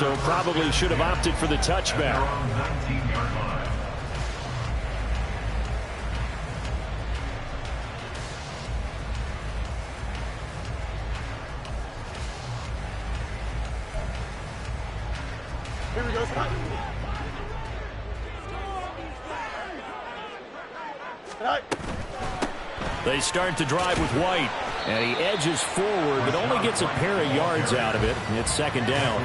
so probably should have opted for the touchback. Here we go, Scott. They start to drive with White, and he edges forward, but only gets a pair of yards out of it. It's second down.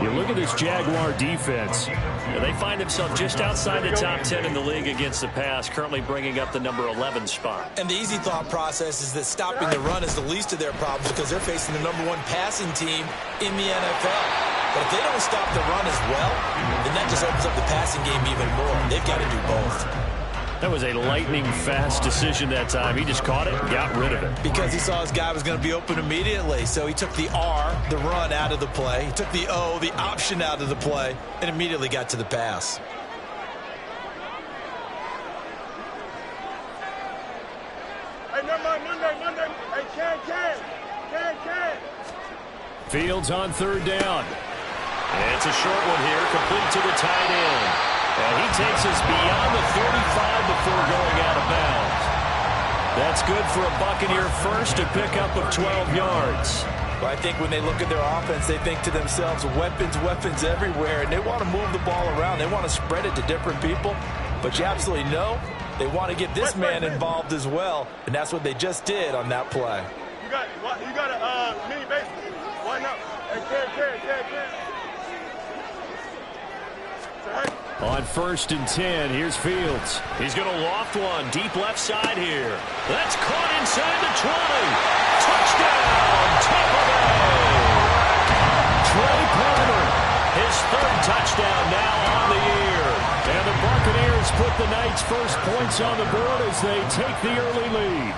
You look at this Jaguar defense. They find themselves just outside the top 10 in the league against the pass, currently bringing up the number 11 spot. And the easy thought process is that stopping the run is the least of their problems because they're facing the number 1 passing team in the NFL. But if they don't stop the run as well, then that just opens up the passing game even more. They've got to do both. That was a lightning-fast decision that time. He just caught it and got rid of it. Because he saw his guy was going to be open immediately. So he took the R, the run, out of the play. He took the O, the option, out of the play, and immediately got to the pass. Hey, never mind, Monday. Hey, can. Fields on third down. It's a short one here, complete to the tight end. And he takes us beyond the 35 before going out of bounds. That's good for a Buccaneer first, a pickup of 12 yards. But I think when they look at their offense, they think to themselves, weapons everywhere, and they want to move the ball around. They want to spread it to different people. But you absolutely know they want to get this man involved as well, and that's what they just did on that play. You got a mini base. Why not? Hey, can. On 1st and 10, here's Fields. He's going to loft one deep left side here. That's caught inside the 20. Touchdown, Tampa Bay. Trey Palmer, his 3rd touchdown now on the year. And the Buccaneers put the night's first points on the board as they take the early lead.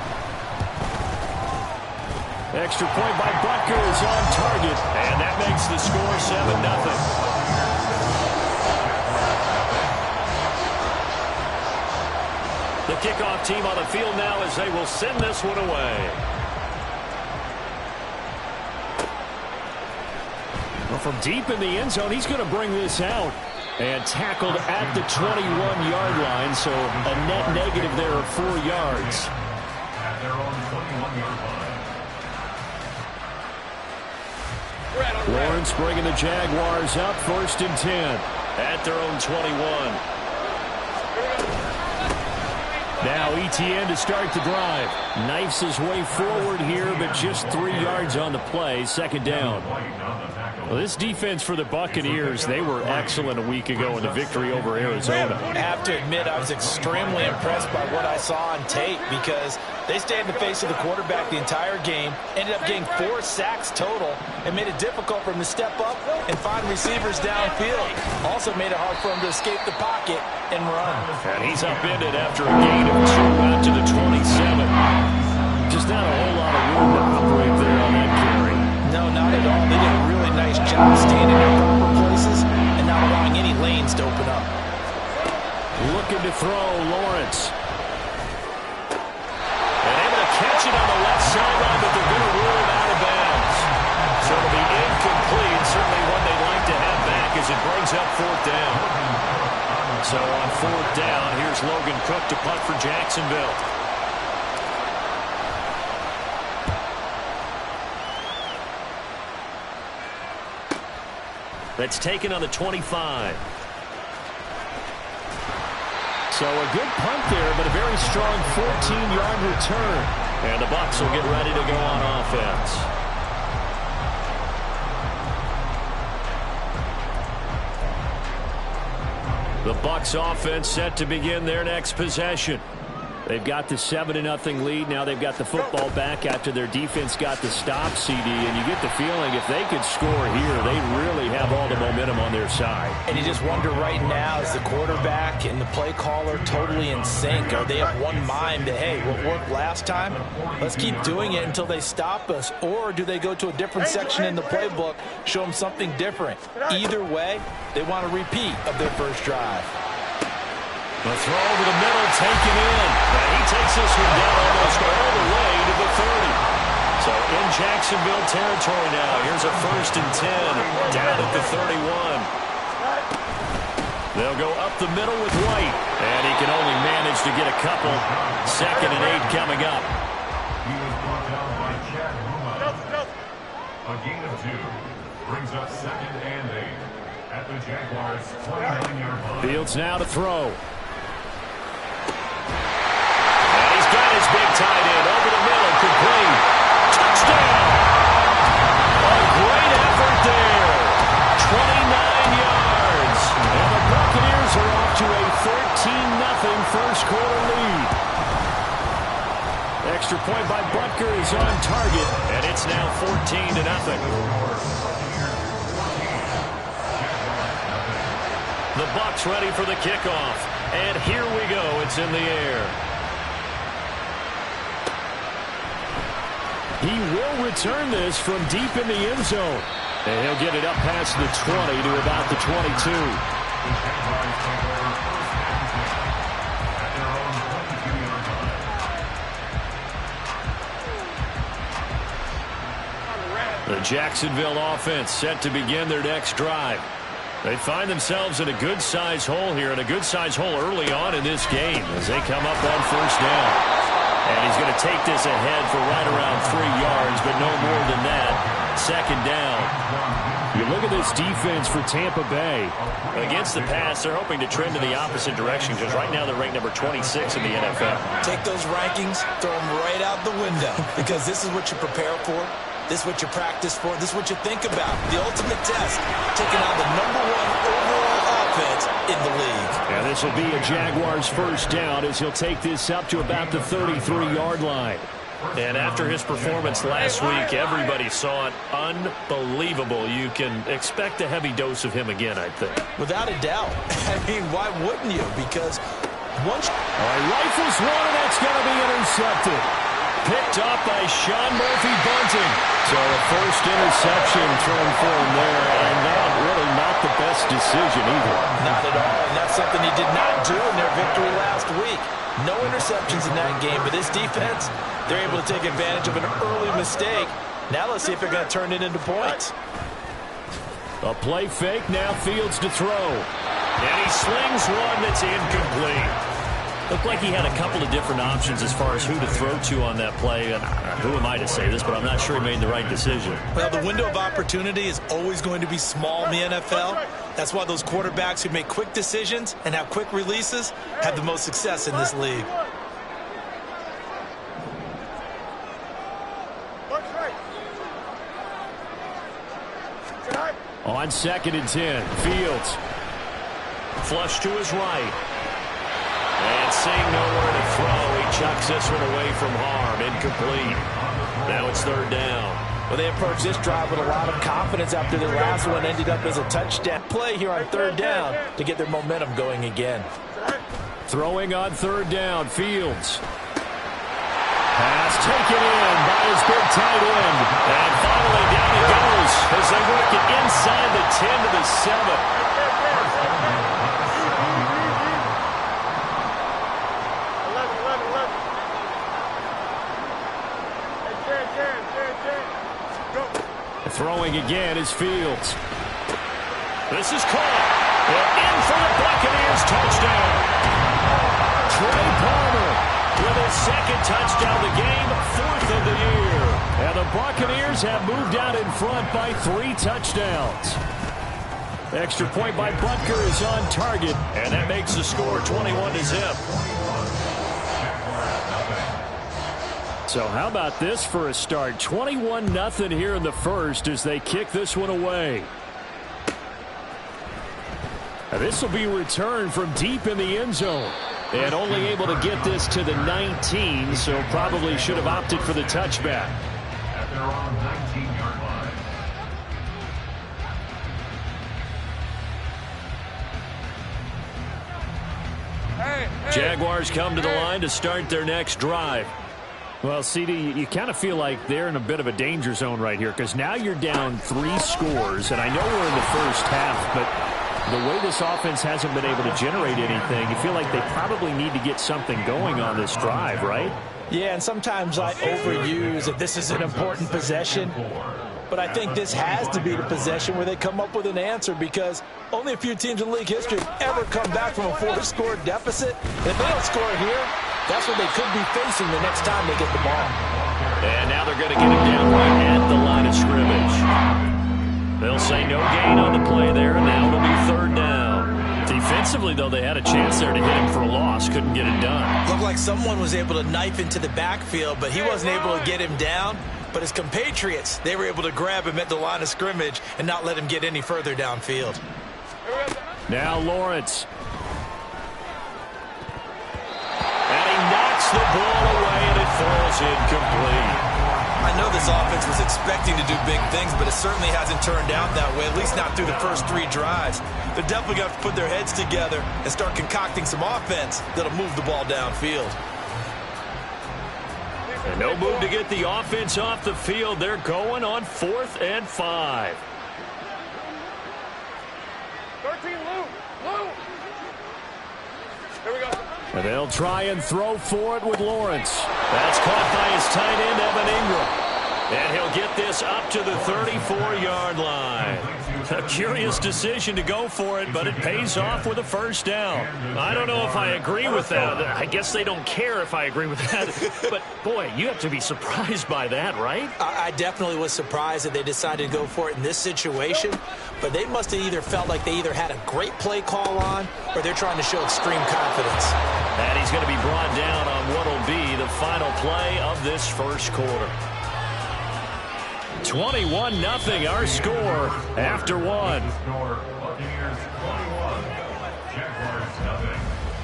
Extra point by Butker is on target, and that makes the score 7-0. The kickoff team on the field now as they will send this one away. Well, from deep in the end zone, he's going to bring this out. And tackled at the 21-yard line, so a net negative there of 4 yards. At their own 21-yard line. Lawrence bringing the Jaguars up, 1st and 10. At their own 21. Now Etienne to start the drive. Knifes his way forward here, but just 3 yards on the play. Second down. Well, this defense for the Buccaneers, they were excellent a week ago in the victory over Arizona. I have to admit, I was extremely impressed by what I saw on tape because they stayed in the face of the quarterback the entire game, ended up getting 4 sacks total, and made it difficult for him to step up and find receivers downfield. Also made it hard for him to escape the pocket and run. And he's upended after a gain of 2 out to the 27. Just not a whole lot of room to operate there on that carry. No, not at all. They did a really nice job staying in their proper places and not allowing any lanes to open up. Looking to throw, Lawrence. And able to catch it on the left sideline, but they're going to rule it out of bounds. So it'll be incomplete. Certainly one they'd like to have back as it brings up 4th down. So on 4th down, here's Logan Cook to punt for Jacksonville. That's taken on the 25. So a good punt there, but a very strong 14-yard return. And the Bucs will get ready to go on offense. The Bucs offense set to begin their next possession. They've got the 7-0 lead. Now they've got the football back after their defense got the stop, CD. And you get the feeling if they could score here, they really have all the momentum on their side. And you just wonder right now, is the quarterback and the play caller totally in sync? Are they of one mind that, hey, what worked last time, let's keep doing it until they stop us? Or do they go to a different section in the playbook, show them something different? Either way, they want a repeat of their first drive. The throw over the middle, taken in. And he takes this one down almost all the way to the 30. So in Jacksonville territory now. Here's a 1st and 10 down at the 31. They'll go up the middle with White, and he can only manage to get a couple. 2nd and 8 coming up. He was brought down by Chad Ruma. A gain of 2 brings up 2nd and 8 at the Jaguars' 29-yard line. Fields now to throw. And he's got his big tight end over the middle, complete. Touchdown! A great effort there. 29 yards. And the Buccaneers are off to a 13-0 first quarter lead. Extra point by Butker is on target, and it's now 14-0. The Bucs ready for the kickoff, and here we go. It's in the air. He will return this from deep in the end zone, and he'll get it up past the 20 to about the 22. The Jacksonville offense set to begin their next drive. They find themselves in a good-sized hole here, and a good-sized hole early on in this game as they come up on 1st down. And he's going to take this ahead for right around 3 yards, but no more than that. 2nd down. You look at this defense for Tampa Bay. Against the pass, they're hoping to trend in the opposite direction because right now they're ranked number 26 in the NFL. Take those rankings, throw them right out the window because this is what you prepare for. This is what you practice for. This is what you think about. The ultimate test, taking on the #1 overall offense in the league. And this will be a Jaguars 1st down as he'll take this up to about the 33-yard line. And after his performance last week, everybody saw it. Unbelievable. You can expect a heavy dose of him again, I think. Without a doubt. I mean, why wouldn't you? Because once... All right, rifles one, and that's going to be intercepted. Picked up by Sean Murphy-Bunting. So a first interception thrown for him there, and that really not the best decision either. Not at all, and that's something he did not do in their victory last week. No interceptions in that game, but this defense, they're able to take advantage of an early mistake. Now let's see if they're going to turn it into points. A play fake, now Fields to throw. And he slings one that's incomplete. Looked like he had a couple of different options as far as who to throw to on that play. And who am I to say this, but I'm not sure he made the right decision. Well, the window of opportunity is always going to be small in the NFL. That's why those quarterbacks who make quick decisions and have quick releases have the most success in this league. On 2nd and 10, Fields. Flush to his right. And seeing nowhere to throw, he chucks this one away from harm. Incomplete. Now it's 3rd down. Well, they approached this drive with a lot of confidence after their last one ended up as a touchdown play here on 3rd down to get their momentum going again. Throwing on 3rd down, Fields. Pass taken in by his big tight end. And finally down it goes as they work it inside the 10 to the 7. Throwing again is Fields. This is caught. And in for the Buccaneers touchdown. Trey Palmer with his 2nd touchdown of the game, 4th of the year. And the Buccaneers have moved out in front by 3 touchdowns. Extra point by Butker is on target, and that makes the score 21-0. So how about this for a start? 21-0 here in the first as they kick this one away. Now this will be returned from deep in the end zone. And only able to get this to the 19, so probably should have opted for the touchback. At their own 19-yard line. Jaguars come to the line to start their next drive. Well, CD, you kind of feel like they're in a bit of a danger zone right here because now you're down 3 scores, and I know we're in the first half, but the way this offense hasn't been able to generate anything, you feel like they probably need to get something going on this drive, right? Yeah, and sometimes I overuse that this is an important possession. But I think this has to be the possession where they come up with an answer, because only a few teams in league history have ever come back from a 4-score deficit. And if they don't score here, that's what they could be facing the next time they get the ball. And now they're going to get him down right at the line of scrimmage. They'll say no gain on the play there, and now it'll be third down. Defensively, though, they had a chance there to hit him for a loss. Couldn't get it done. Looked like someone was able to knife into the backfield, but he wasn't able to get him down. But his compatriots, they were able to grab him at the line of scrimmage and not let him get any further downfield. Now Lawrence. And he knocks the ball away, and it falls incomplete. I know this offense was expecting to do big things, but it certainly hasn't turned out that way, at least not through the first 3 drives. They're definitely going to have to put their heads together and start concocting some offense that'll move the ball downfield. And no move to get the offense off the field. They're going on 4th and 5. 13, Lou. Here we go. And they'll try and throw for it with Lawrence. That's caught by his tight end, Evan Ingram. And he'll get this up to the 34-yard line. A curious decision to go for it, but it pays off with a first down. I don't know if I agree with that. I guess they don't care if I agree with that. But, boy, you have to be surprised by that, right? I definitely was surprised that they decided to go for it in this situation. But they must have either felt like they either had a great play call on or they're trying to show extreme confidence. And he's going to be brought down on what will be the final play of this first quarter. 21-0 our score after 1.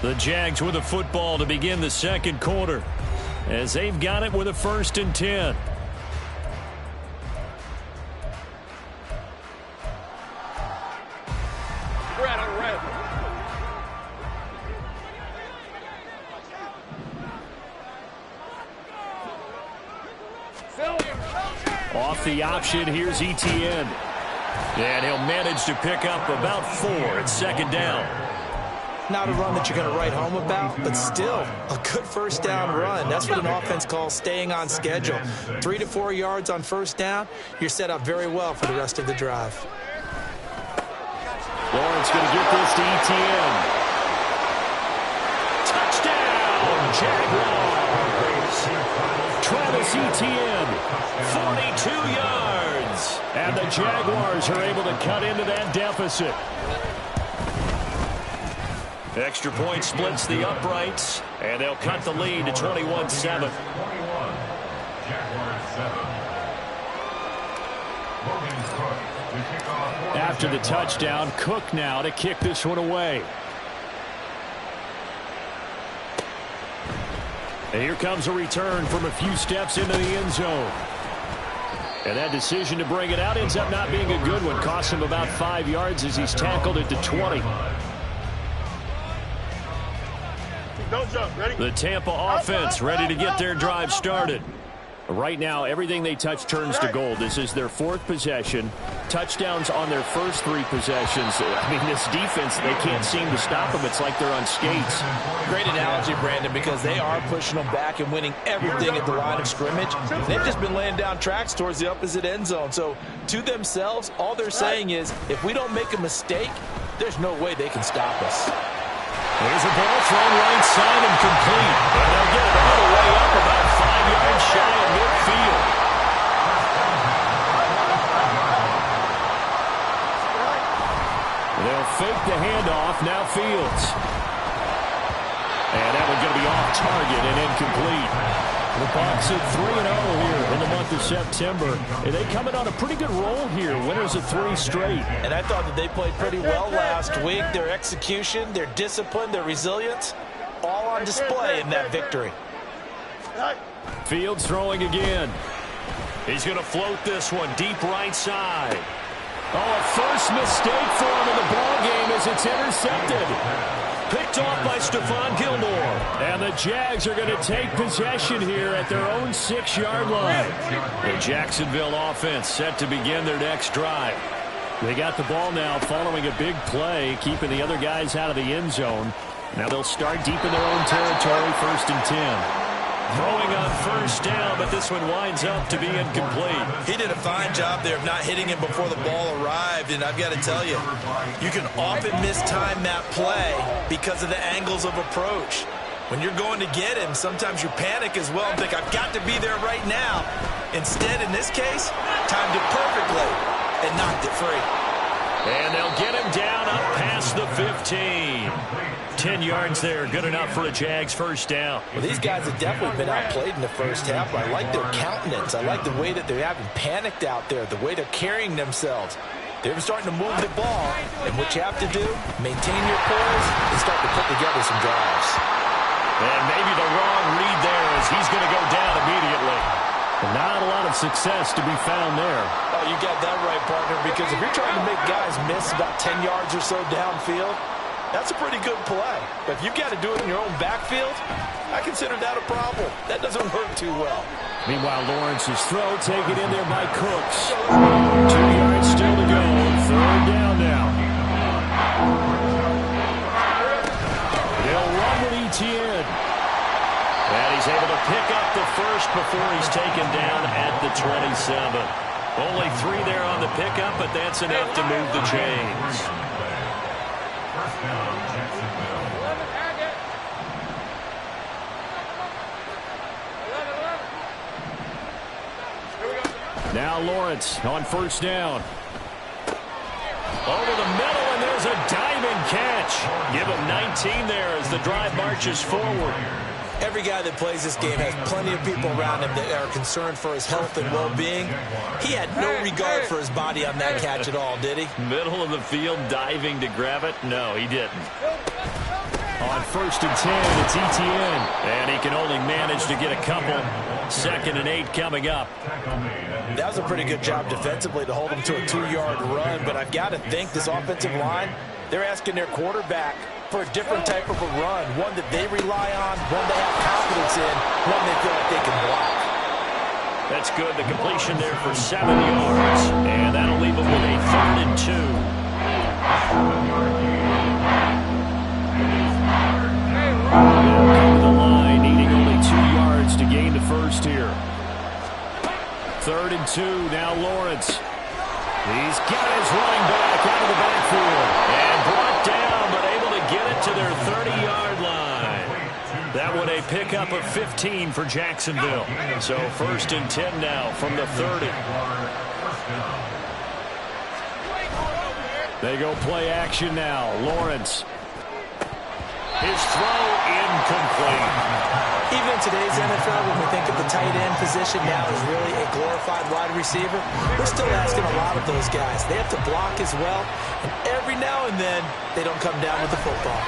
The Jags with the football to begin the second quarter as they've got it with a 1st and 10. Off the option, here's Etienne. And he'll manage to pick up about 4 at second down. Not a run that you're going to write home about, but still a good first down run. That's what an offense calls staying on schedule. 3 to 4 yards on first down, you're set up very well for the rest of the drive. Lawrence going to get this to Etienne. Touchdown, Jaguars. Travis Etienne, 42 yards. And the Jaguars are able to cut into that deficit. Extra point splits the uprights, and they'll cut the lead to 21-7. After the touchdown, Cook now to kick this one away. And here comes a return from a few steps into the end zone. And that decision to bring it out ends up not being a good one. Costs him about 5 yards as he's tackled it to 20. Don't jump. Ready? The Tampa offense ready to get their drive started. Right now, everything they touch turns to gold. This is their 4th possession. Touchdowns on their first 3 possessions. I mean, this defense, they can't seem to stop them. It's like they're on skates. Great analogy, Brandon, because they are pushing them back and winning everything at the line of scrimmage. They've just been laying down tracks towards the opposite end zone. So, to themselves, all they're saying is, if we don't make a mistake, there's no way they can stop us. There's a ball thrown right side and complete. And they'll get it all the way up about 5 yards shy of midfield. They'll fake the handoff. Now Fields. And that one's going to be off target and incomplete. The Bucs at 3-0 here in the month of September. And they coming on a pretty good roll here. Winners of 3 straight. And I thought that they played pretty well last week. Their execution, their discipline, their resilience, all on display in that victory. Fields throwing again. He's going to float this one deep right side. Oh, a first mistake for him in the ball game as it's intercepted. Picked off by Stephon Gilmore. And the Jags are going to take possession here at their own 6-yard line. The Jacksonville offense set to begin their next drive. They got the ball now following a big play, keeping the other guys out of the end zone. Now they'll start deep in their own territory, 1st and 10. Throwing on first down, but this one winds up to be incomplete. He did a fine job there of not hitting him before the ball arrived, and I've got to tell you, you can often mistime that play because of the angles of approach. When you're going to get him, sometimes you panic as well and think, I've got to be there right now. Instead, in this case, timed it perfectly and knocked it free. And they'll get him down up past the 15. 10 yards there, good enough for a Jags first down. Well, these guys have definitely been outplayed in the first half, but I like their countenance. I like the way that they haven't panicked out there, the way they're carrying themselves. They're starting to move the ball, and what you have to do, maintain your poise and start to put together some drives. And maybe the wrong read there as he's going to go down immediately. Not a lot of success to be found there. Oh, you got that right, partner, because if you're trying to make guys miss about 10 yards or so downfield, that's a pretty good play. But if you've got to do it in your own backfield, I consider that a problem. That doesn't work too well. Meanwhile, Lawrence's throw taken in there by Cooks. 2 yards still to go. Third down now. They'll run with Etienne. And he's able to pick up the first before he's taken down at the 27. Only 3 there on the pickup, but that's enough to move the chains. First down, Jacksonville. Now Lawrence on first down. Over the middle, and there's a diving catch. Give him 19 there as the drive marches forward. Every guy that plays this game has plenty of people around him that are concerned for his health and well-being. He had no regard for his body on that catch at all, did he? Middle of the field, diving to grab it? No, he didn't. On first and 10, it's Etienne. And he can only manage to get a couple. 2nd and 8 coming up. That was a pretty good job defensively to hold him to a 2-yard run, but I've got to think this offensive line, they're asking their quarterback for a different type of a run, one that they rely on, one they have confidence in, one they feel like they can block. That's good. The completion there for 7 yards, and that'll leave them with a 3rd and 2. Over the line, needing only 2 yards to gain the first here. 3rd and 2, now Lawrence. He's got his running back out of the backfield. And brought down, but able to get it to their 30-yard line. That one a pickup of 15 for Jacksonville. So 1st and 10 now from the 30. They go play action now. Lawrence. His throw incomplete. Even in today's NFL, when we think of the tight end position now as really a glorified wide receiver, we're still asking a lot of those guys. They have to block as well, and every now and then, they don't come down with the football.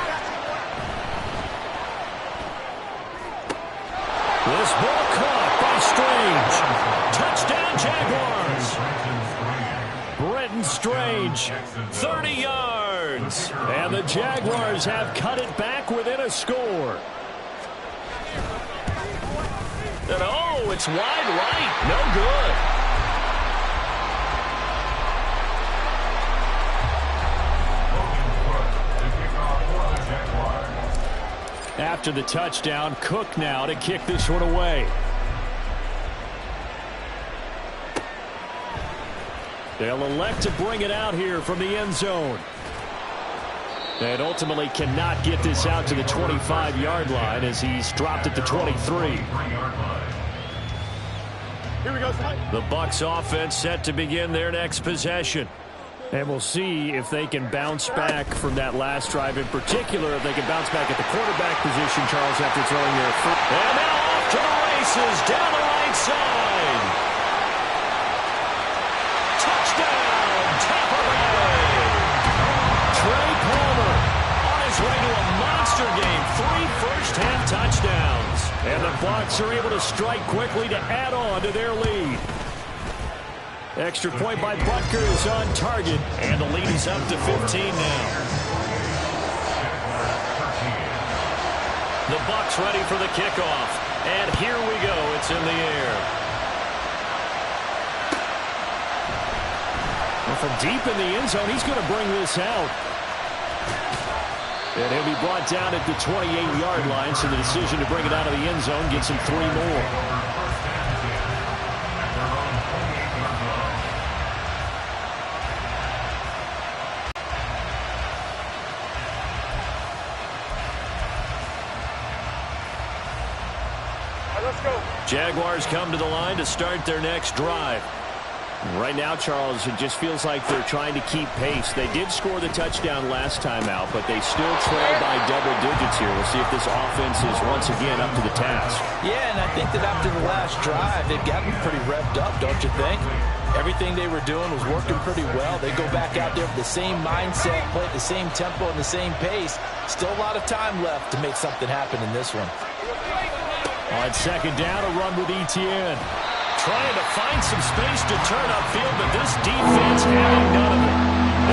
This ball caught by Strange. Touchdown, Jaguars. Brenton Strange, 30 yards. And the Jaguars have cut it back within a score. And oh, it's wide right. No good. After the touchdown, Cook now to kick this one away. They'll elect to bring it out here from the end zone. And ultimately cannot get this out to the 25-yard line as he's dropped at the 23. Here we go, The Bucs offense set to begin their next possession. And we'll see if they can bounce back from that last drive. In particular, if they can bounce back at the quarterback position, Charles, after throwing their first. And now off to the races down the right side. Touchdown, Tampa Bay. Trey Palmer on his way to a monster game. 3 first-half touchdowns. And the Bucs are able to strike quickly to add on to their lead. Extra point by Butker is on target, and the lead is up to 15 now. The Bucs ready for the kickoff, and here we go. It's in the air. Well, from deep in the end zone, he's going to bring this out. And he'll be brought down at the 28-yard line, so the decision to bring it out of the end zone gets him 3 more. Let's go. Jaguars come to the line to start their next drive. Right now, Charles, it just feels like they're trying to keep pace. They did score the touchdown last time out, but they still trail by double digits here. We'll see if this offense is once again up to the task. Yeah, and I think that after the last drive, they've gotten pretty revved up, don't you think? Everything they were doing was working pretty well. They go back out there with the same mindset, play at the same tempo and the same pace. Still a lot of time left to make something happen in this one. On second down, a run with Etienne. Trying to find some space to turn upfield, but this defense having none of it.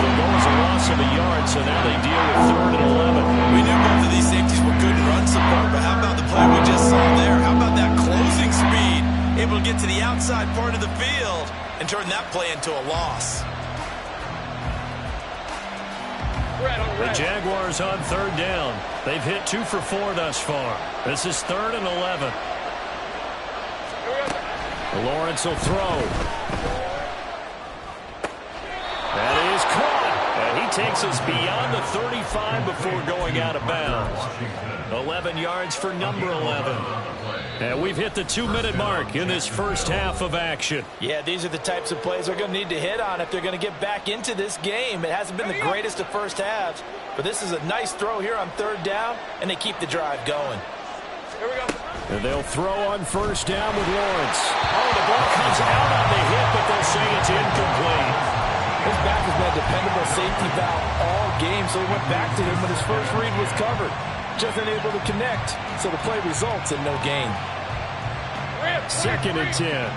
It'll go as a loss of a yard, so now they deal with 3rd and 11. We knew both of these safeties were good in run support, but how about the play we just saw there? How about that closing speed? Able to get to the outside part of the field and turn that play into a loss. The Jaguars on 3rd down. They've hit 2 for 4 thus far. This is 3rd and 11. Lawrence will throw. That is caught. And he takes us beyond the 35 before going out of bounds. 11 yards for number 11. And we've hit the 2-minute mark in this first half of action. Yeah, these are the types of plays they're going to need to hit on if they're going to get back into this game. It hasn't been the greatest of first halves, but this is a nice throw here on 3rd down, and they keep the drive going. Here we go. And they'll throw on 1st down with Lawrence. Oh, the ball comes out on the hit, but they'll say it's incomplete. His back has been a dependable safety valve all game, so he went back to him when his first read was covered. Just unable to connect, so the play results in no gain. 2nd and 10.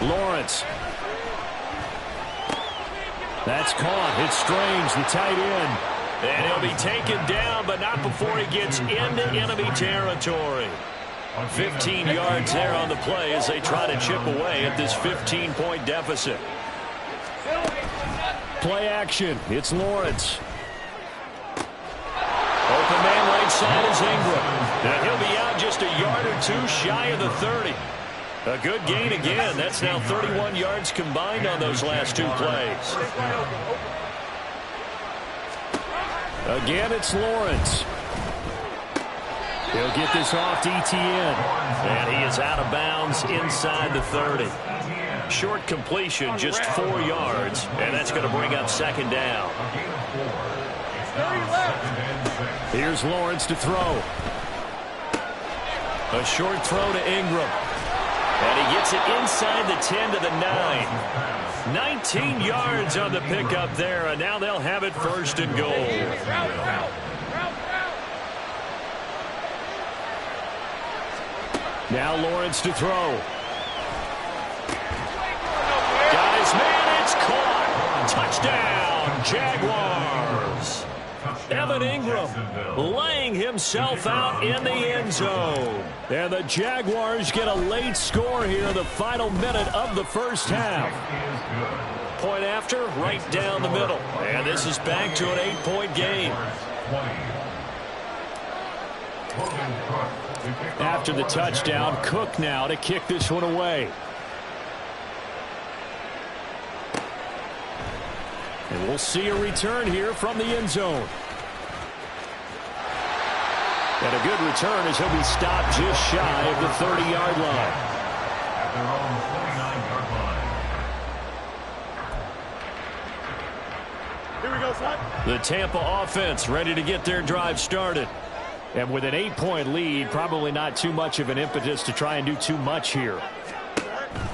Lawrence. That's caught. It's Strange, the tight end. And he'll be taken down, but not before he gets into enemy territory. 15 yards there on the play as they try to chip away at this 15-point deficit. Play action. It's Lawrence. Open man right side is Ingram. And he'll be out just a yard or 2 shy of the 30. A good gain again. That's now 31 yards combined on those last 2 plays. Again, it's Lawrence. He'll get this off to Etienne. And he is out of bounds inside the 30. Short completion, just 4 yards. And that's going to bring up 2nd down. Here's Lawrence to throw. A short throw to Ingram. And he gets it inside the 10 to the 9. 19 yards on the pickup there, and now they'll have it 1st and goal. Now Lawrence to throw. Guys, man, it's caught. Touchdown, Jaguars. Evan Ingram laying himself out in the end zone. And the Jaguars get a late score here in the final minute of the first half. Point after, right down the middle. And this is back to an 8-point game. After the touchdown, Cook now to kick this one away. And we'll see a return here from the end zone. And a good return as he'll be stopped just shy of the 30-yard line. At their own 29-yard line. Here we go, son. The Tampa offense ready to get their drive started. And with an 8-point lead, probably not too much of an impetus to try and do too much here.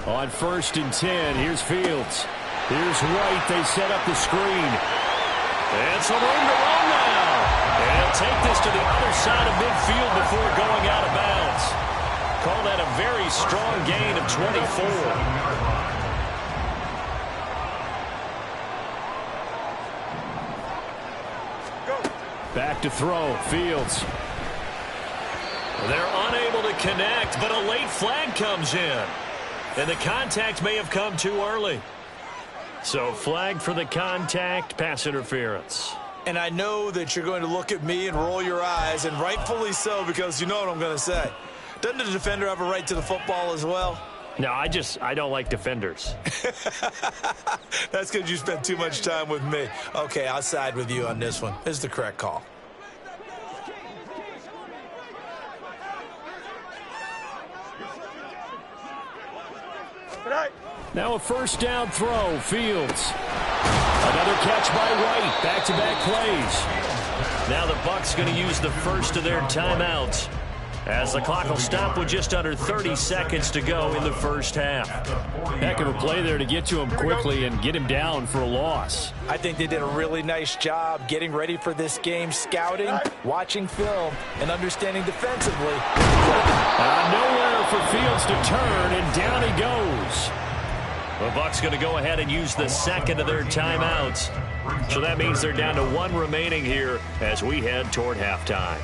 On 1st and 10, here's Fields. Here's White. They set up the screen. And some room to run now. And he'll take this to the other side of midfield before going out of bounds. Call that a very strong gain of 24. Back to throw. Fields. They're unable to connect, but a late flag comes in. And the contact may have come too early. So flag for the contact, pass interference. And I know that you're going to look at me and roll your eyes, and rightfully so, because you know what I'm going to say. Doesn't the defender have a right to the football as well? No, I don't like defenders. That's because you spent too much time with me. Okay, I'll side with you on this one. This is the correct call. Now a first down throw, Fields. Another catch by White, back-to-back plays. Now the Bucs going to use the first of their timeouts, as the clock will stop with just under 30 seconds to go in the first half. Heck of a play there to get to him quickly and get him down for a loss. I think they did a really nice job getting ready for this game, scouting, watching film, and understanding defensively. Nowhere for Fields to turn, and down he goes. The Bucs going to go ahead and use the second of their timeouts. So that means they're down to one remaining here as we head toward halftime.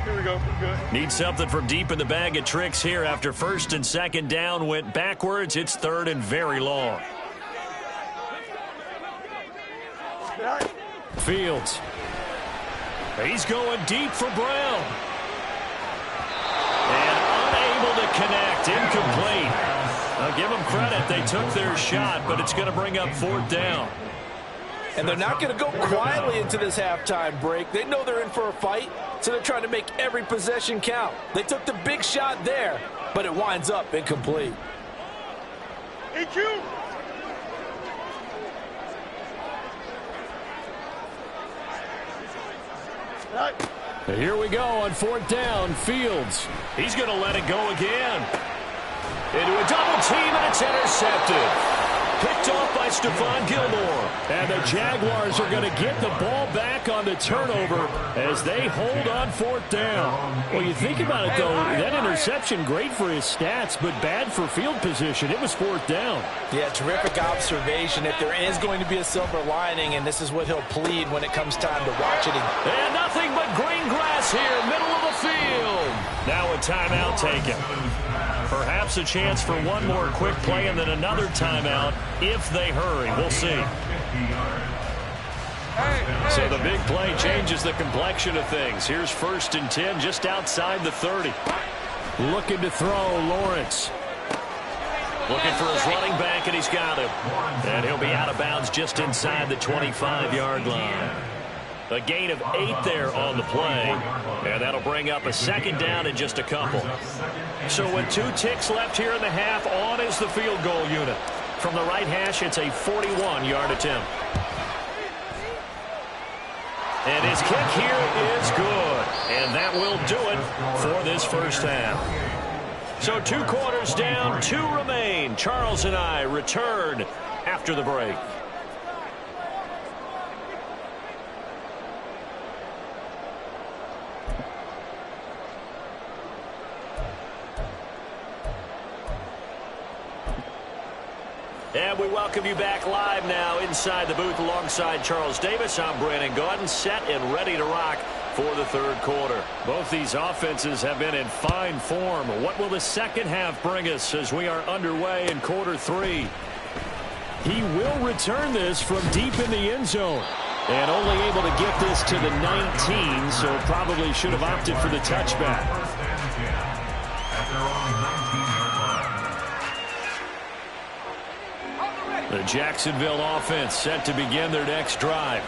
Here we go. We're good. Need something from deep in the bag of tricks here after first and second down went backwards. It's third and very long. Fields. He's going deep for Brown. And unable to connect. Incomplete. I'll give them credit. They took their shot, but it's going to bring up fourth down. And they're not going to go quietly into this halftime break. They know they're in for a fight, so they're trying to make every possession count. They took the big shot there, but it winds up incomplete. EQ. Here we go on fourth down. Fields. He's going to let it go again. Into a double team, and it's intercepted. Picked off by Stephon Gilmore. And the Jaguars are going to get the ball back on the turnover as they hold on fourth down. Well, you think about it, though, that interception, great for his stats, but bad for field position. It was fourth down. Yeah, terrific observation. If there is going to be a silver lining, and this is what he'll plead when it comes time to watch it. And nothing but green grass here, middle of the field. Now a timeout taken. Perhaps a chance for one more quick play and then another timeout if they hurry. We'll see. So the big play changes the complexion of things. Here's first and 10 just outside the 30. Looking to throw, Lawrence. Looking for his running back, and he's got him. And he'll be out of bounds just inside the 25-yard line. A gain of 8 there on the play, and that'll bring up a second down in just a couple. So with 2 ticks left here in the half, on is the field goal unit. From the right hash, it's a 41-yard attempt. And his kick here is good, and that will do it for this first half. So 2 quarters down, 2 remain. Charles and I return after the break. And we welcome you back live now inside the booth alongside Charles Davis. I'm Brandon Gaudin, set and ready to rock for the third quarter. Both these offenses have been in fine form. What will the second half bring us as we are underway in quarter 3? He will return this from deep in the end zone. And only able to get this to the 19, so probably should have opted for the touchback. The Jacksonville offense set to begin their next drive.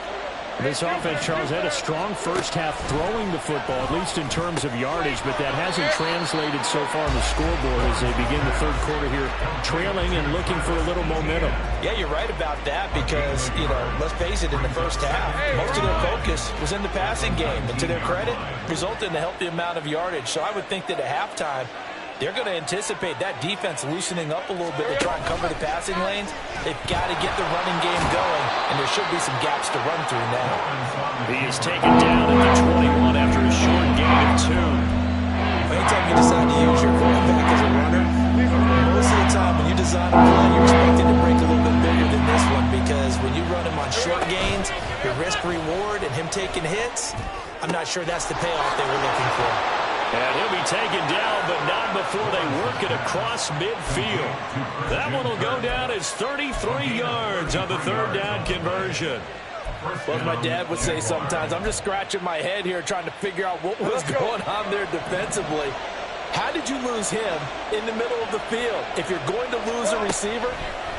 This offense, Charles, had a strong first half throwing the football, at least in terms of yardage, but that hasn't translated so far on the scoreboard as they begin the third quarter here, trailing and looking for a little momentum. Yeah, you're right about that because, let's face it, in the first half, most of their focus was in the passing game. And to their credit, resulted in a healthy amount of yardage. So I would think that at halftime, they're going to anticipate that defense loosening up a little bit to try and cover the passing lanes. They've got to get the running game going, and there should be some gaps to run through now. He is taken down at the 21 after a short gain of 2. Anytime you decide to use your quarterback as a runner, most of the time when you design a play, you're expected to break a little bit bigger than this one because when him taking hits, I'm not sure that's the payoff they were looking for. And he'll be taken down, but not before they work it across midfield. That one will go down as 33 yards on the third down conversion. Well, as my dad would say sometimes, I'm just scratching my head here trying to figure out what was going on there defensively. How did you lose him in the middle of the field? If you're going to lose a receiver,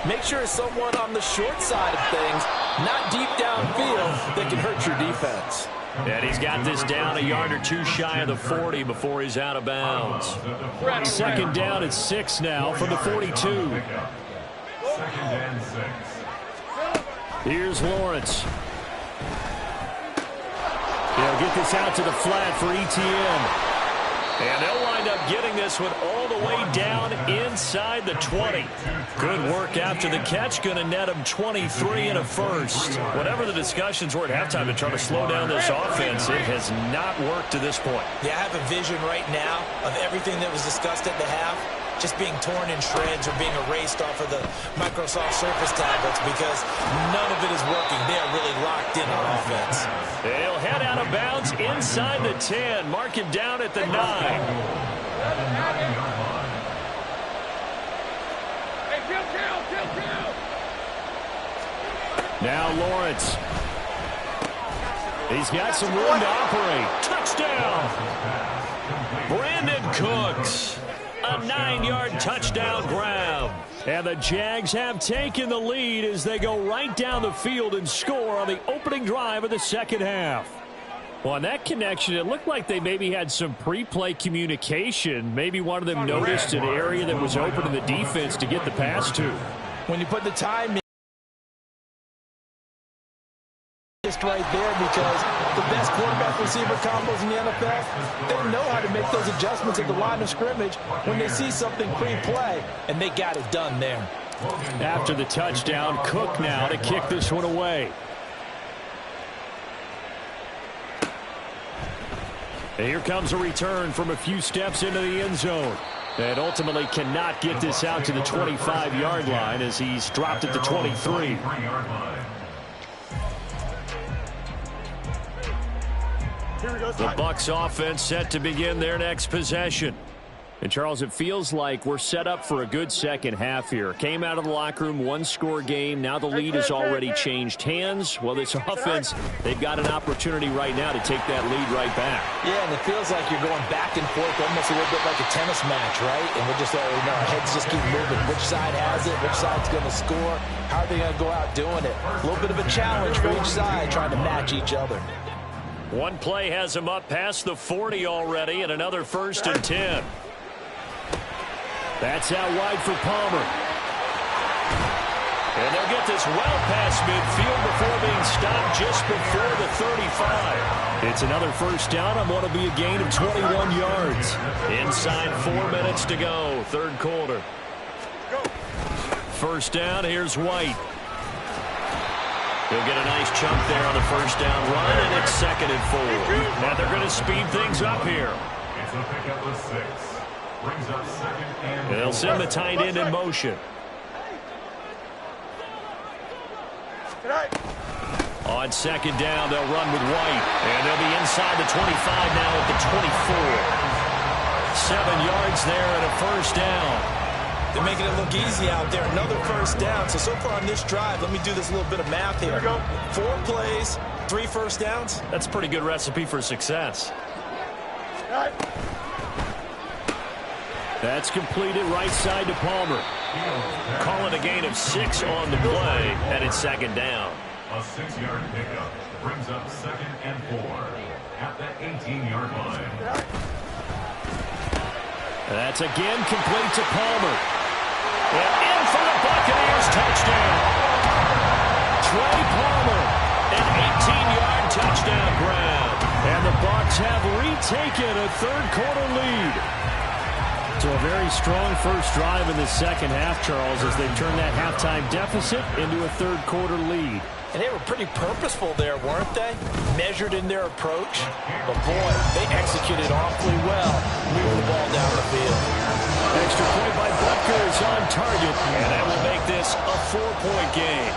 make sure it's someone on the short side of things, not deep downfield, that can hurt your defense. And he's got this down a yard or two shy of the 40 before he's out of bounds. Second down at 6 now from the 42. Second and 6. Here's Lawrence. He'll get this out to the flat for ETN. And they'll wind up getting this one all the way down inside the 20. Good work after the catch. Going to net him 23 and a first. Whatever the discussions were at halftime to try to slow down this offense, it has not worked to this point. Yeah, I have a vision right now of everything that was discussed at the half just being torn in shreds or being erased off of the Microsoft Surface tablets because none of it is working. They are really locked in on offense. They'll head out of bounds inside the 10. Mark him down at the 9. Now Lawrence. He's got some room to operate. Touchdown. Brandon Cooks. A 9-yard touchdown grab. And the Jags have taken the lead as they go right down the field and score on the opening drive of the second half. Well, on that connection, it looked like they maybe had some pre-play communication. Maybe one of them noticed an area that was open in the defense to get the pass to. When you put the time in, right there, because the best quarterback receiver combos in the NFL, they know how to make those adjustments at the line of scrimmage when they see something pre-play, and they got it done there. After the touchdown, Cook now to kick this one away. And here comes a return from a few steps into the end zone. And ultimately cannot get this out to the 25-yard line as he's dropped at the 23. The Bucs offense set to begin their next possession. And, Charles, it feels like we're set up for a good second half here. Came out of the locker room, one-score game. Now the lead has already changed hands. Well, this offense, they've got an opportunity right now to take that lead right back. Yeah, and it feels like you're going back and forth almost a little bit like a tennis match, right? And we're just, our heads just keep moving. Which side has it? Which side's going to score? How are they going to go out doing it? A little bit of a challenge for each side trying to match each other. One play has him up past the 40 already, and another 1st and 10. That's out wide for Palmer. And they'll get this well past midfield before being stopped just before the 35. It's another first down on what will be a gain of 21 yards. Inside 4 minutes to go, third quarter. First down, here's White. He'll get a nice chunk there on the first down run, and it's 2nd and 4. Now they're going to speed things up here. It's a pickup of 6. Brings up 2nd and 4. They'll send the tight end in motion. On 2nd down, they'll run with White. And they'll be inside the 25 now at the 24. 7 yards there and a first down. They're making it look easy out there. Another first down. So far on this drive, let me do this little bit of math here. 4 plays, 3 first downs. That's a pretty good recipe for success. That's completed right side to Palmer. Call it a gain of 6 on the play, and it's 2nd down. A 6-yard pickup brings up 2nd and 4 at the 18-yard line. That's again complete to Palmer. And in for the Buccaneers touchdown. Trey Palmer, an 18-yard touchdown grab. And the Bucs have retaken a third-quarter lead. So a very strong first drive in the second half, Charles, as they turn that halftime deficit into a third-quarter lead. And they were pretty purposeful there, weren't they? Measured in their approach. But, boy, they executed awfully well, moving the ball down the field. Extra point by Butker is on target, and that will make this a 4-point game.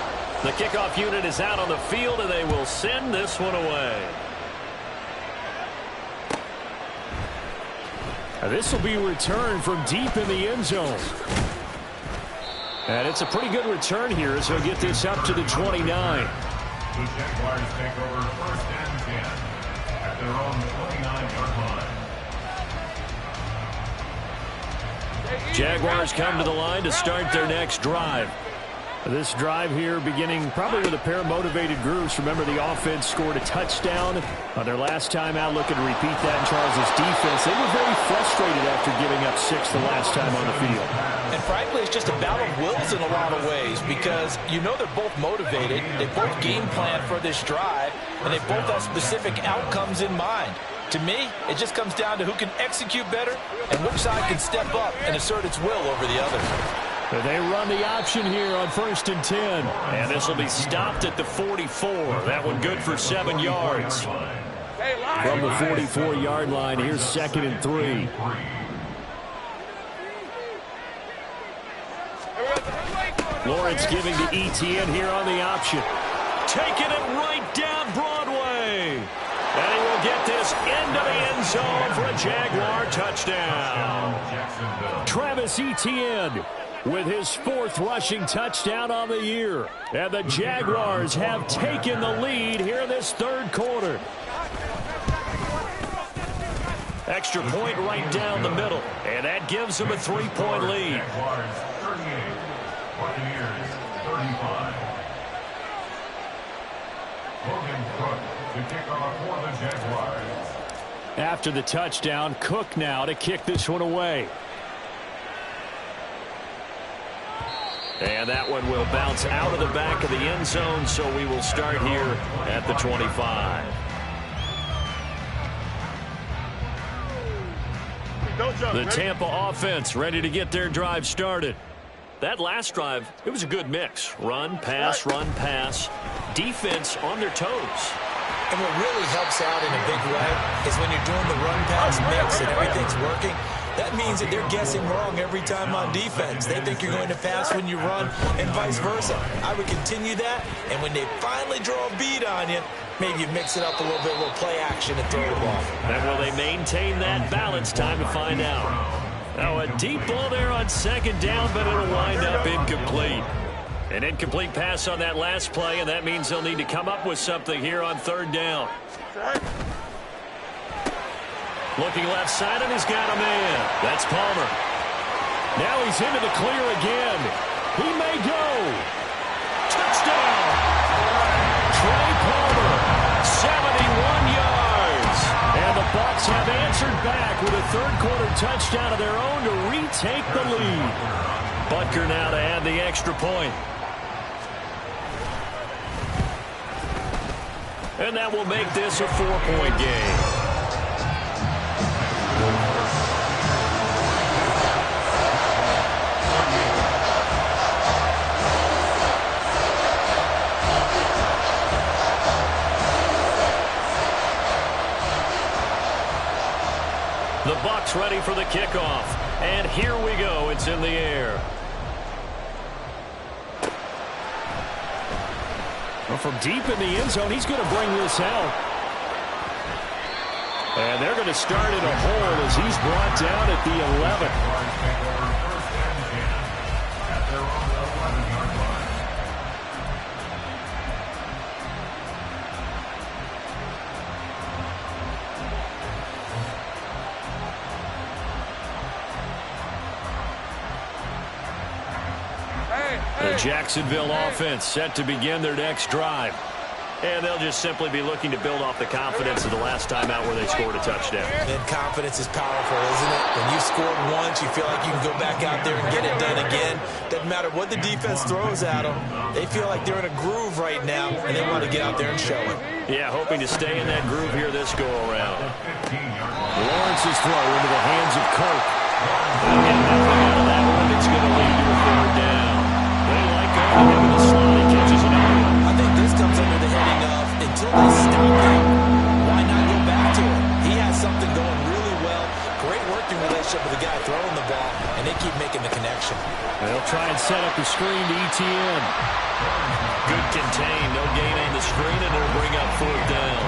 The kickoff unit is out on the field, and they will send this one away. This will be returned from deep in the end zone. And it's a pretty good return here as he'll get this up to the 29. The Jaguars take over 1st and 10 at their own 29-yard line. Jaguars come to the line to start their next drive. This drive here beginning probably with a pair of motivated groups. Remember, the offense scored a touchdown on their last time out, looking to repeat that in Charles' defense. They were very frustrated after giving up 6 the last time on the field. And frankly, it's just a battle of wills in a lot of ways because you know they're both motivated. They both game plan for this drive, and they both have specific outcomes in mind. To me, it just comes down to who can execute better and which side can step up and assert its will over the other. They run the option here on 1st and 10. And this will be stopped at the 44. That one good for 7 yards. From the 44-yard line, here's 2nd and 3. Lawrence giving to ETN here on the option. Taking it right down Broadway. And he will get this into the end zone for a Jaguar touchdown. Travis Etienne with his 4th rushing touchdown on the year. And the Jaguars have taken the lead here in this 3rd quarter. Extra point right down the middle. And that gives them a 3-point lead. Jaguars 38, Buccaneers 35. Logan Cook to kick off for the Jaguars. After the touchdown, Cook now to kick this one away. And that one will bounce out of the back of the end zone, so we will start here at the 25. The Tampa offense ready to get their drive started. That last drive, it was a good mix. Run, pass, defense on their toes. And what really helps out in a big way is when you're doing the run-pass mix and everything's working, that means that they're guessing wrong every time on defense. They think you're going to pass when you run and vice versa. I would continue that, and when they finally draw a beat on you, maybe you mix it up a little bit, a little play action and throw the ball. And will they maintain that balance? Time to find out. Now a deep ball there on 2nd down, but it'll wind up incomplete. An incomplete pass on that last play, and that means they'll need to come up with something here on 3rd down. Looking left side, and he's got a man. That's Palmer. Now he's into the clear again. He may go. Touchdown! Trey Palmer, 71 yards. And the Bucs have answered back with a 3rd quarter touchdown of their own to retake the lead. Butker now to add the extra point. And that will make this a 4-point game. The Bucs ready for the kickoff. And here we go. It's in the air. Well, from deep in the end zone, he's going to bring this out. And they're going to start at a hole as he's brought down at the 11. The Jacksonville offense set to begin their next drive. And they'll just simply be looking to build off the confidence of the last time out where they scored a touchdown. And confidence is powerful, isn't it? When you scored once, you feel like you can go back out there and get it done again. Doesn't matter what the defense throws at them. They feel like they're in a groove right now, and they want to get out there and show it. Yeah, hoping to stay in that groove here this go-around. Lawrence's throw into the hands of Kirk. They'll get nothing out of that one. It's going to lead to a 3rd down. They like going to him in the slot. He catches another one. I think this comes under the heading of, until they stop him, why not go back to him? He has something going really well. Great working relationship with the guy throwing the ball, and they keep making the connection. They'll try and set up the screen to ETN. good contain. No gain on the screen, and it'll bring up fourth down.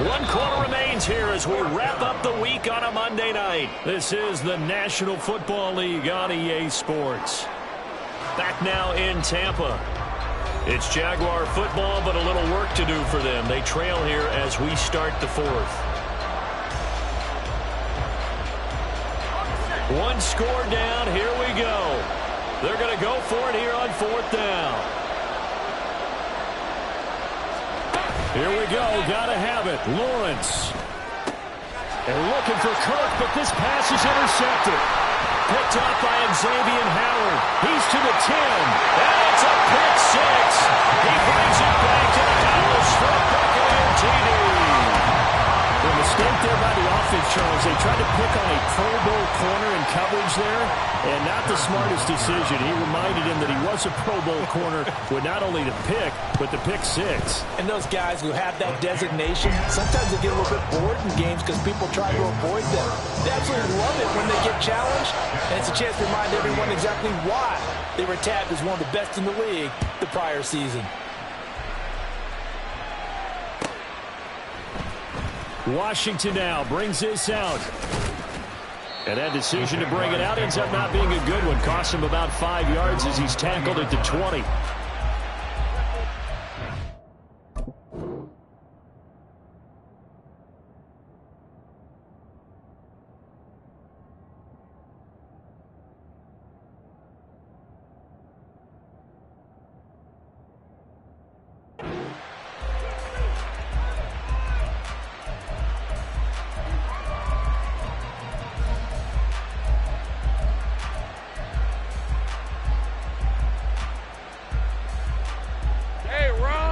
1 quarter remains here as we wrap up the week on a Monday night. This is the National Football League on EA Sports. Back now in Tampa. It's Jaguar football, but a little work to do for them. They trail here as we start the fourth. One score down. Here we go. They're going to go for it here on fourth down. Here we go. Got to have it. Lawrence. And looking for Kirk, but this pass is intercepted. Picked up by Xavier Howard. He's to the 10. And it's a pick six. He brings it back to the house for a Buccaneer TD. The mistake there by the offense, Charles, they tried to pick on a Pro Bowl corner in coverage there, and not the smartest decision. He reminded him that he was a Pro Bowl corner with not only the pick, but the pick six. And those guys who have that designation, sometimes they get a little bit bored in games because people try to avoid them. They absolutely love it when they get challenged, and it's a chance to remind everyone exactly why they were tagged as one of the best in the league the prior season. Washington now brings this out. And that decision to bring it out ends up not being a good one. Cost him about 5 yards as he's tackled at the 20.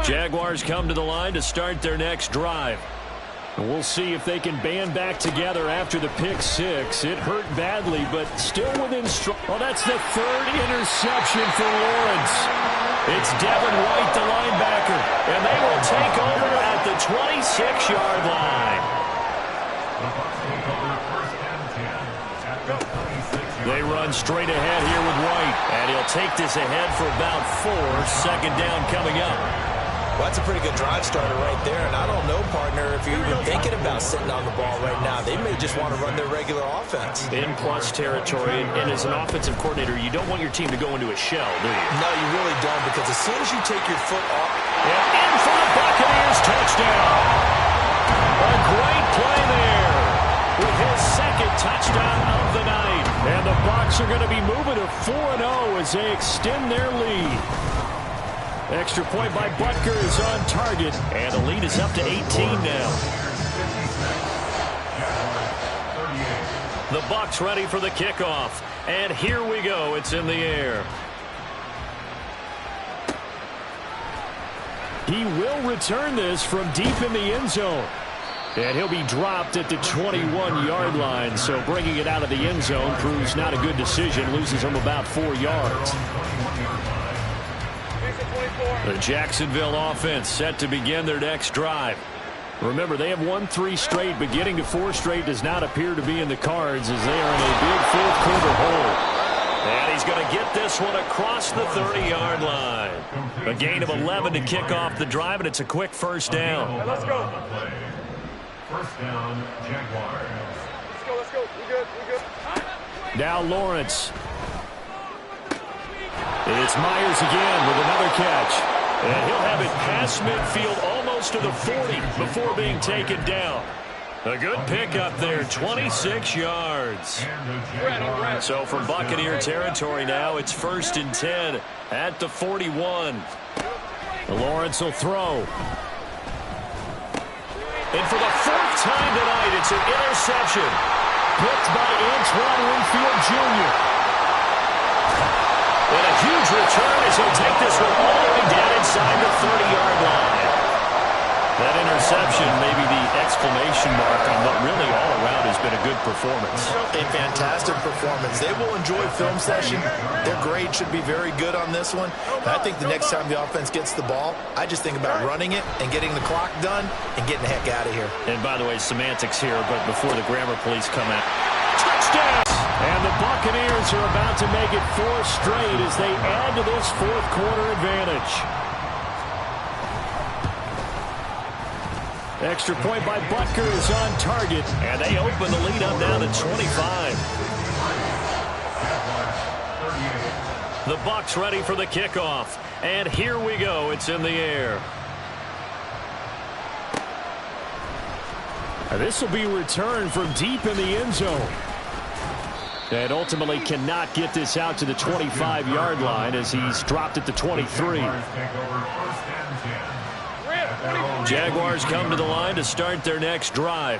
Jaguars come to the line to start their next drive. And we'll see if they can band back together after the pick six. It hurt badly, but still within strike. Well, that's the third interception for Lawrence. It's Devin White, the linebacker, and they will take over at the 26-yard line. They run straight ahead here with White, and he'll take this ahead for about 4. Second down coming up. Well, that's a pretty good drive starter right there, and I don't know, partner, if you're even thinking about sitting on the ball right now. They may just want to run their regular offense. In plus territory, and as an offensive coordinator, you don't want your team to go into a shell, do you? No, you really don't, because as soon as you take your foot off... And in for the Buccaneers, touchdown! A great play there with his second touchdown of the night. And the Bucs are going to be moving to 4-0 as they extend their lead. Extra point by Butker is on target, and the lead is up to 18 now. The Bucs ready for the kickoff, and here we go. It's in the air. He will return this from deep in the end zone. And he'll be dropped at the 21-yard line, so bringing it out of the end zone proves not a good decision, loses him about 4 yards. The Jacksonville offense set to begin their next drive. Remember, they have won 3 straight, but getting to 4 straight does not appear to be in the cards as they are in a big fourth-quarter hole. And he's going to get this one across the 30-yard line. A gain of 11 to kick off the drive, and it's a quick first down. Let's go. First down, Jaguars. Let's go. We good. Now Lawrence. It's Myers again with another catch. And he'll have it past midfield almost to the 40 before being taken down. A good pickup there, 26 yards. So from Buccaneer territory now, it's 1st and 10 at the 41. Lawrence will throw. And for the 4th time tonight, it's an interception. Picked by Antoine Winfield Jr. And a huge return as he'll take this one all the way down inside the 30-yard line. That interception may be the exclamation mark on what really all around has been a good performance. A fantastic performance. They will enjoy film session. Their grade should be very good on this one. And I think the next time the offense gets the ball, I just think about running it and getting the clock done and getting the heck out of here. And by the way, semantics here, but before the grammar police come out. Touchdown! And the Buccaneers are about to make it 4 straight as they add to this fourth quarter advantage. Extra point by Butker is on target, and they open the lead up now to 25. The Bucs ready for the kickoff. And here we go. It's in the air. This will be returned from deep in the end zone. And ultimately cannot get this out to the 25-yard line as he's dropped it to 23. Jaguars come to the line to start their next drive.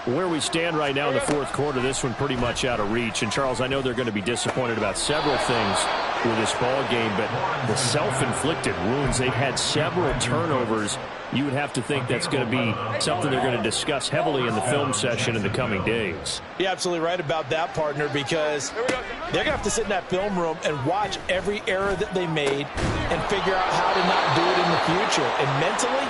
Where we stand right now in the fourth quarter, this one pretty much out of reach. And, Charles, I know they're going to be disappointed about several things with this ball game, but the self-inflicted wounds, they've had several turnovers. You would have to think that's going to be something they're going to discuss heavily in the film session in the coming days. You're absolutely right about that, partner, because they're going to have to sit in that film room and watch every error that they made and figure out how to not do it in the future. And mentally,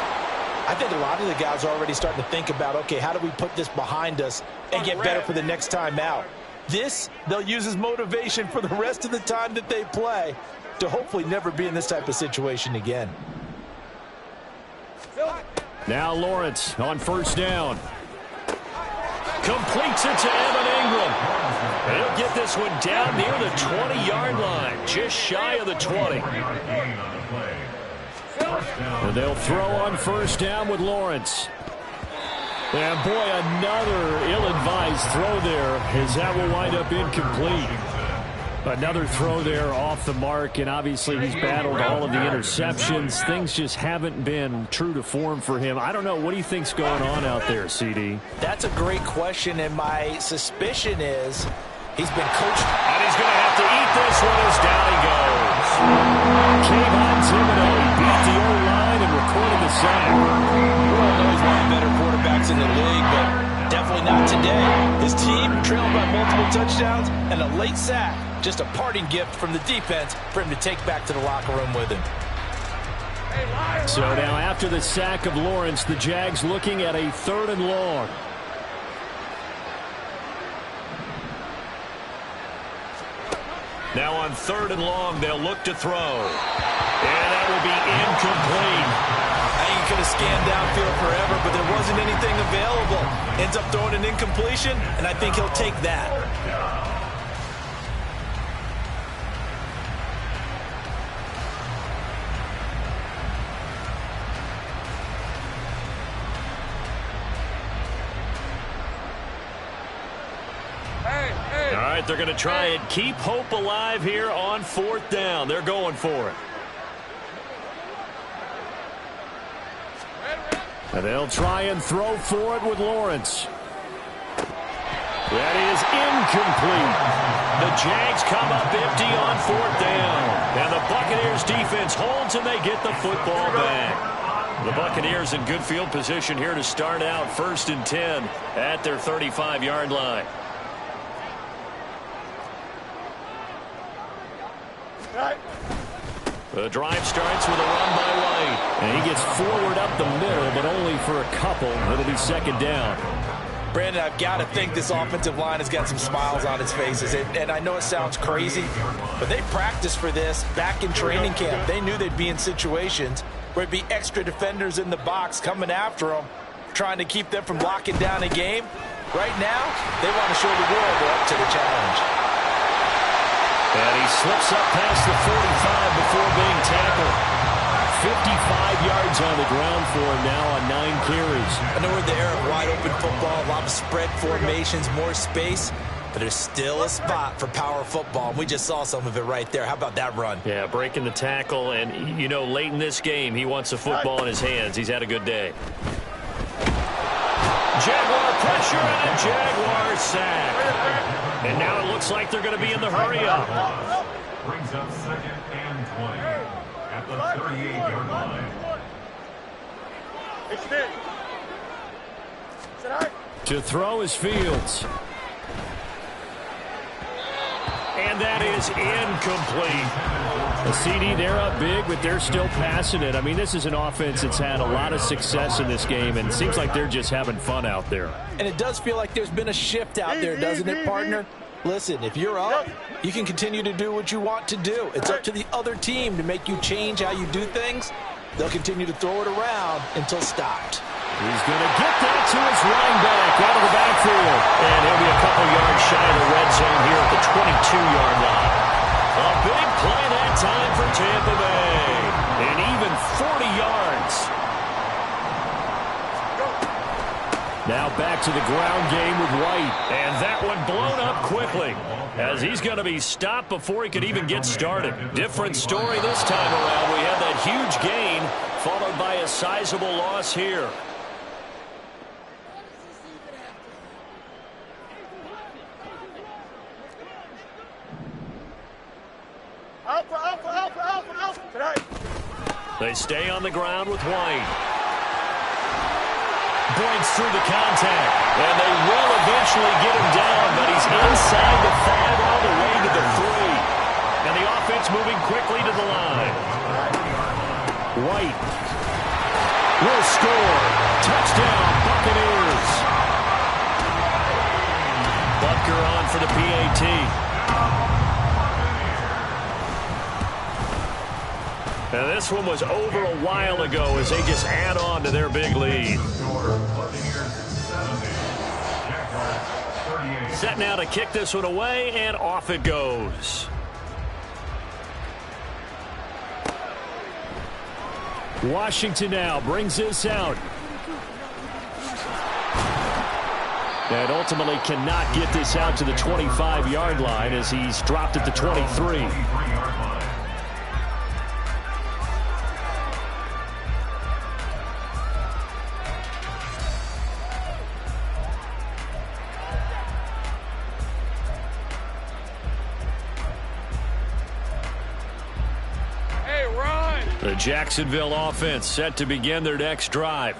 I think a lot of the guys are already starting to think about, okay, how do we put this behind us and get better for the next time out? This, they'll use as motivation for the rest of the time that they play to hopefully never be in this type of situation again. Now Lawrence on first down. Completes it to Evan Ingram. And he'll get this one down near the 20-yard line, just shy of the 20. And they'll throw on first down with Lawrence. And, boy, another ill-advised throw there as that will wind up incomplete. Another throw there off the mark, and obviously he's battled all of the interceptions. Things just haven't been true to form for him. I don't know. What do you think's going on out there, CD? That's a great question, and my suspicion is he's been coached. And he's going to have to eat this one as down he goes. Kayvon Thibodeau beat the O-line and recorded the sack. Well, I know he's one of the better quarterbacks in the league, but definitely not today. His team trailed by multiple touchdowns and a late sack. Just a parting gift from the defense for him to take back to the locker room with him. So now after the sack of Lawrence, the Jags looking at a 3rd and long. Now on 3rd and long, they'll look to throw. And that will be incomplete. I think he could have scanned downfield forever, but there wasn't anything available. Ends up throwing an incompletion, and I think he'll take that. All right, they're going to try and keep hope alive here on 4th down. They're going for it. And they'll try and throw for it with Lawrence. That is incomplete. The Jags come up empty on 4th down. And the Buccaneers defense holds and they get the football back. The Buccaneers in good field position here to start out 1st and 10 at their 35-yard line. The drive starts with a run by White. And he gets forward up the middle, but only for a couple. It'll be 2nd down. Brandon, I've got to think this offensive line has got some smiles on its faces. And I know it sounds crazy, but they practiced for this back in training camp. They knew they'd be in situations where it'd be extra defenders in the box coming after them, trying to keep them from locking down a game. Right now, they want to show the world they're up to the challenge. And he slips up past the 45 before being tackled. 55 yards on the ground for him now on 9 carries. I know we're in the era of wide-open football, a lot of spread formations, more space, but there's still a spot for power football, and we just saw some of it right there. How about that run? Yeah, breaking the tackle, and, you know, late in this game, he wants the football in his hands. He's had a good day. Jaguar pressure and a Jaguar sack. And now it looks like they're going to be in the hurry-up. Brings up 2nd and 20 at the 38-yard line. To throw is Fields. And that is incomplete. The CD, they're up big, but they're still passing it. I mean, this is an offense that's had a lot of success in this game, and it seems like they're just having fun out there. And it does feel like there's been a shift out there, doesn't it, partner? Listen, if you're up, you can continue to do what you want to do. It's up to the other team to make you change how you do things. They'll continue to throw it around until stopped. He's going to get that to his running back out of the backfield. And he'll be a couple yards shy of the red zone here at the 22-yard line. A big play that time for Tampa Bay. And even 40 yards. Now back to the ground game with White. And that one blown up quickly, as he's going to be stopped before he could even get started. Different story this time around. We have that huge gain followed by a sizable loss here. They stay on the ground with White. Breaks through the contact, and they will eventually get him down, but he's inside the 5 all the way to the 3. And the offense moving quickly to the line. White will score. Touchdown, Buccaneers. Butker on for the PAT. Now this one was over a while ago as they just add on to their big lead. Set now to kick this one away, and off it goes. Washington now brings this out. And ultimately cannot get this out to the 25-yard line as he's dropped at the 23. The Jacksonville offense set to begin their next drive.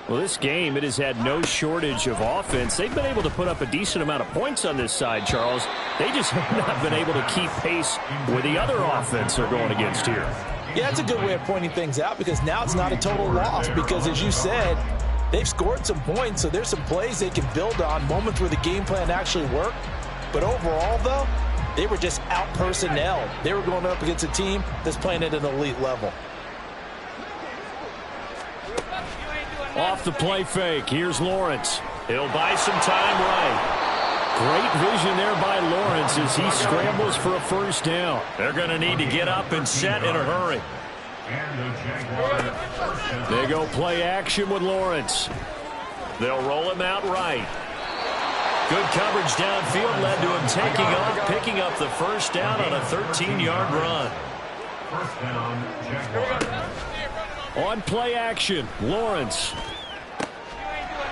Well, this game, it has had no shortage of offense. They've been able to put up a decent amount of points on this side, Charles. They just have not been able to keep pace with the other offense they're going against here. Yeah, it's a good way of pointing things out because now it's not a total loss because, as you said, they've scored some points, so there's some plays they can build on, moments where the game plan actually worked. But overall, though, they were just out-personnel. They were going up against a team that's playing at an elite level. Off the play fake, here's Lawrence. He'll buy some time right. Great vision there by Lawrence as he scrambles for a first down. They're going to need to get up and set in a hurry. They go play action with Lawrence. They'll roll him out right. Good coverage downfield led to him taking off, picking up the first down on a 13-yard run. First down, Jaguars. On play action, Lawrence.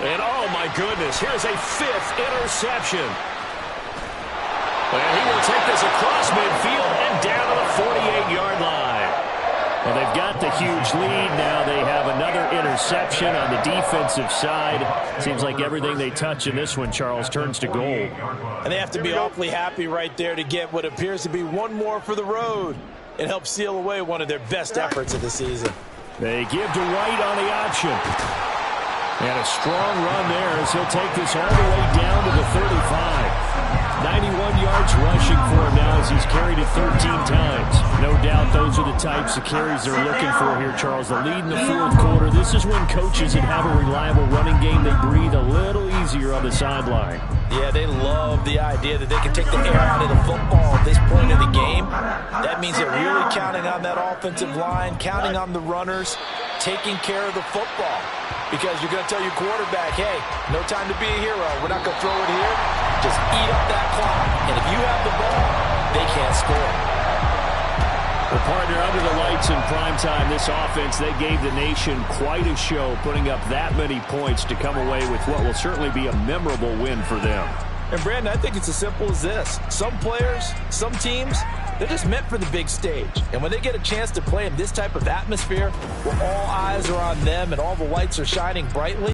And oh my goodness, here's a 5th interception. And he will take this across midfield and down to the 48-yard line. Well, they've got the huge lead. Now they have another interception on the defensive side. Seems like everything they touch in this one, Charles, turns to gold. And they have to be awfully happy right there to get what appears to be one more for the road. It helps seal away one of their best efforts of the season. They give to White on the option. And a strong run there as he'll take this all the way down to the 35. 91 yards rushing for him now as he's carried it 13 times. No doubt those are the types of carries they're looking for here, Charles. The lead in the fourth quarter. This is when coaches that have a reliable running game, they breathe a little easier on the sideline. Yeah, they love the idea that they can take the air out of the football at this point of the game. That means they're really counting on that offensive line, counting on the runners, taking care of the football. Because you're going to tell your quarterback, hey, no time to be a hero. We're not going to throw it here. Just eat up that clock. And if you have the ball, they can't score. Well, partner, under the lights in primetime, this offense, they gave the nation quite a show, putting up that many points to come away with what will certainly be a memorable win for them. And, Brandon, I think it's as simple as this. Some players, some teams, they're just meant for the big stage. And when they get a chance to play in this type of atmosphere where all eyes are on them and all the lights are shining brightly,